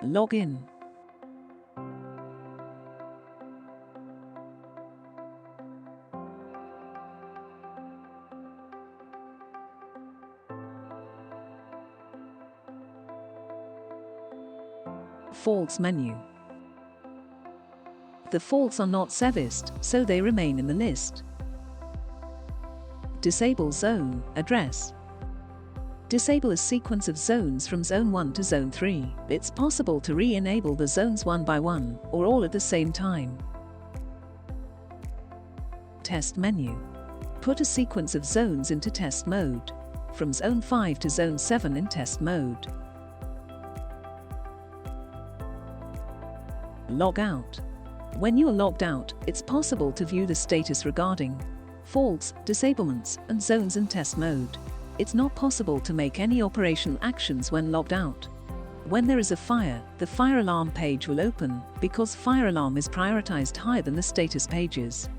Log in. Faults menu. The faults are not serviced, so they remain in the list. Disable zone address. Disable a sequence of zones from Zone 1 to Zone 3. It's possible to re-enable the zones one by one, or all at the same time. Test menu. Put a sequence of zones into test mode. From Zone 5 to Zone 7 in test mode. Log out. When you are logged out, it's possible to view the status regarding faults, disablements, and zones in test mode. It's not possible to make any operational actions when logged out. When there is a fire, the fire alarm page will open, because fire alarm is prioritized higher than the status pages.